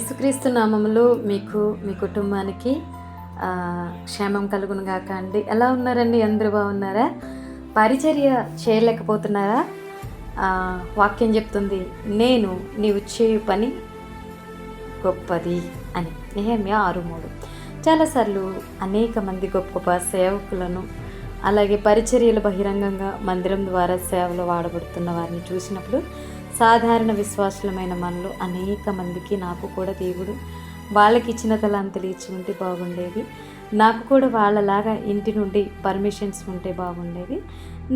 యేసుక్రీస్తు నామములో మీకు మీ కుటుంబానికి క్షేమం కలుగును గాక అండి. ఎలా ఉన్నారండి? అందరూ బాగున్నారా? పరిచర్య చేయలేకపోతున్నారా? వాక్యం చెప్తుంది, నేను నీవు చేయు పని గొప్పది అని. నెహెమ్యా 6:3. చాలాసార్లు అనేక మంది గొప్ప గొప్ప సేవకులను, అలాగే పరిచర్యలు బహిరంగంగా మందిరం ద్వారా సేవలు వాడబడుతున్న వారిని చూసినప్పుడు సాధారణ విశ్వాసులమైన మనలో అనేక మందికి నాకు కూడా దేవుడు వాళ్ళకి ఇచ్చిన తలాంతులు ఇచ్చి ఉంటే బాగుండేది, నాకు కూడా వాళ్ళలాగా ఇంటి నుండి పర్మిషన్స్ ఉంటే బాగుండేది,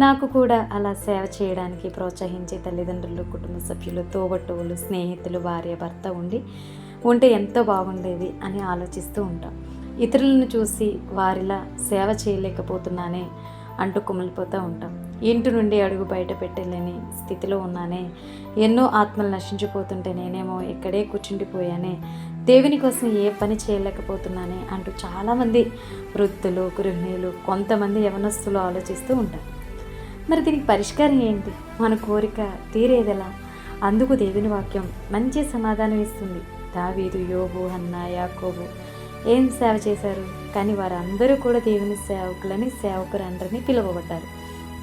నాకు కూడా అలా సేవ చేయడానికి ప్రోత్సహించే తల్లిదండ్రులు, కుటుంబ సభ్యులు, తోబట్టువులు, స్నేహితులు, భార్య, భర్త ఉంటే ఎంతో బాగుండేది అని ఆలోచిస్తూ ఉంటాం. ఇతరులను చూసి వారిలా సేవ చేయలేకపోతున్నానే అంటూ కుమిలిపోతూ ఉంటాం. ఇంటి నుండి అడుగు బయట పెట్టలేని స్థితిలో ఉన్నానే, ఎన్నో ఆత్మలు నశించిపోతుంటే నేనేమో ఇక్కడే కూర్చుండిపోయానే, దేవుని కోసం ఏ పని చేయలేకపోతున్నానే అంటూ చాలామంది వృద్ధులు, గృహిణులు, కొంతమంది యవనస్తులు ఆలోచిస్తూ ఉంటారు. మరి దీనికి పరిష్కారం ఏంటి? మన కోరిక తీరేదెలా? అందుకు దేవుని వాక్యం మంచి సమాధానం ఇస్తుంది. దావీదు, యోబు, హన్నా, యాకోబు ఏం సేవ చేశారు? కానీ వారందరూ కూడా దేవుని సేవకులని, సేవకురందరినీ పిలువబడ్డారు,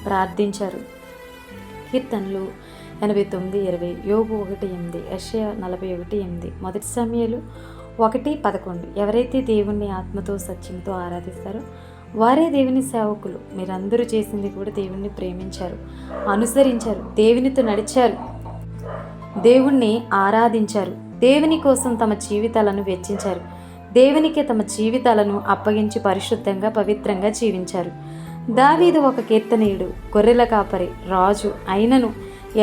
ప్రార్థించారు. కీర్తనలు 89:20, యోబు 1:8, యెషయా 41:8, మొదటి సమూయేలు 1:11. ఎవరైతే దేవుణ్ణి ఆత్మతో సత్యంతో ఆరాధిస్తారో వారే దేవుని సేవకులు. మీరందరూ చేసింది కూడా దేవుణ్ణి ప్రేమించారు, అనుసరించారు, దేవునితో నడిచారు, దేవుణ్ణి ఆరాధించారు, దేవుని కోసం తమ జీవితాలను వెచ్చించారు, దేవునికే తమ జీవితాలను అప్పగించి పరిశుద్ధంగా, పవిత్రంగా జీవించారు. దావీదు ఒక కీర్తనీయుడు, గొర్రెల కాపరి, రాజు అయినను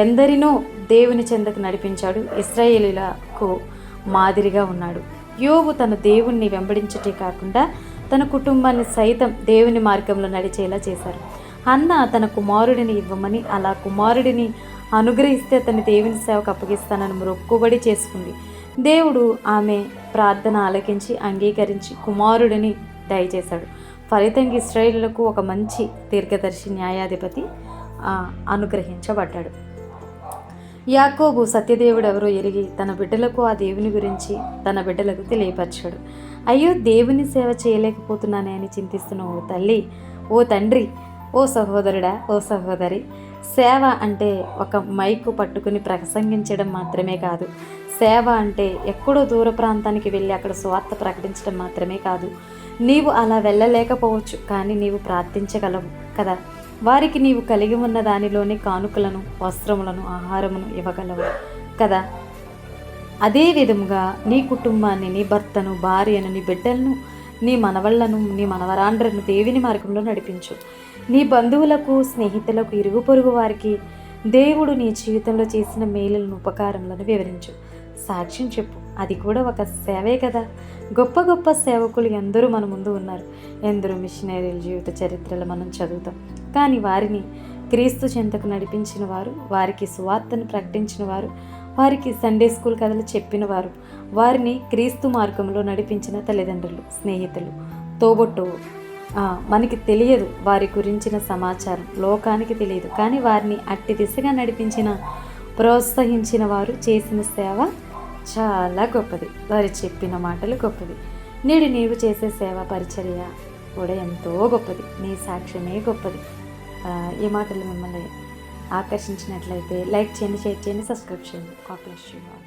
ఎందరినో దేవుని చెంతకు నడిపించాడు, ఇశ్రాయేలీయులకు మాదిరిగా ఉన్నాడు. యోబు తన దేవుణ్ణి వెంబడించటే కాకుండా తన కుటుంబాన్ని సైతం దేవుని మార్గంలో నడిచేలా చేశారు. హన్నా తన కుమారుడిని ఇవ్వమని, అలా కుమారుడిని అనుగ్రహిస్తే అతన్ని దేవుని సేవకు అప్పగిస్తానని మొక్కుబడి చేసుకుంది. దేవుడు ఆమె ప్రార్థన ఆలకించి అంగీకరించి కుమారుడిని దయచేశాడు. ఫలితంగా ఇశ్రాయేలులకు ఒక మంచి దీర్ఘదర్శి, న్యాయాధిపతి అనుగ్రహించబడ్డాడు. యాకోబు సత్యదేవుడు ఎవరో ఎరిగి తన బిడ్డలకు ఆ దేవుని గురించి తన బిడ్డలకు తెలియపరిచాడు. అయ్యో, దేవుని సేవ చేయలేకపోతున్నానే అని చింతిస్తున్న ఓ తల్లి, ఓ తండ్రి, ఓ సహోదరుడా, ఓ సహోదరి, సేవ అంటే ఒక మైకు పట్టుకుని ప్రసంగించడం మాత్రమే కాదు. సేవ అంటే ఎక్కడో దూర ప్రాంతానికి వెళ్ళి అక్కడ సువార్త ప్రకటించడం మాత్రమే కాదు. నీవు అలా వెళ్ళలేకపోవచ్చు, కానీ నీవు ప్రార్థించగలవు కదా. వారికి నీవు కలిగి ఉన్న దానిలోనే కానుకలను, వస్త్రములను, ఆహారమును ఇవ్వగలవు కదా. అదే విధముగా నీ కుటుంబాన్ని, నీ భర్తను, భార్యను, నీ బిడ్డలను, నీ మనవళ్లను, నీ మనవరాండ్రను దేవుని మార్గంలో నడిపించు. నీ బంధువులకు, స్నేహితులకు, ఇరుగు పొరుగు వారికి దేవుడు నీ జీవితంలో చేసిన మేలులను, ఉపకారములను వివరించు, సాక్ష్యం చెప్పు. అది కూడా ఒక సేవే కదా. గొప్ప గొప్ప సేవకులు ఎందరూ మన ముందు ఉన్నారు. ఎందరో మిషనరీల జీవిత చరిత్రలు మనం చదువుతాం. కానీ వారిని క్రీస్తు చెంతకు నడిపించిన వారు, వారికి సువార్తను ప్రకటించిన వారు, వారికి సండే స్కూల్ కథలు చెప్పిన వారు, వారిని క్రీస్తు మార్గంలో నడిపించిన తల్లిదండ్రులు, స్నేహితులు, తోబొట్టువు. మనకి తెలియదు వారి గురించిన సమాచారం, లోకానికి తెలియదు. కానీ వారిని అట్టి దిశగా నడిపించిన, ప్రోత్సహించిన వారు చేసిన సేవ చాలా గొప్పది. వారు చెప్పిన మాటలు గొప్పది. నేడు నీవు చేసే సేవ పరిచర్య కూడా ఎంతో గొప్పది. నీ సాక్ష్యమే గొప్పది. ఈ మాటలు మిమ్మల్ని ఆకర్షించినట్లయితే లైక్ చేయండి, షేర్ చేయండి, సబ్స్క్రైబ్ చేయండి. God bless you all.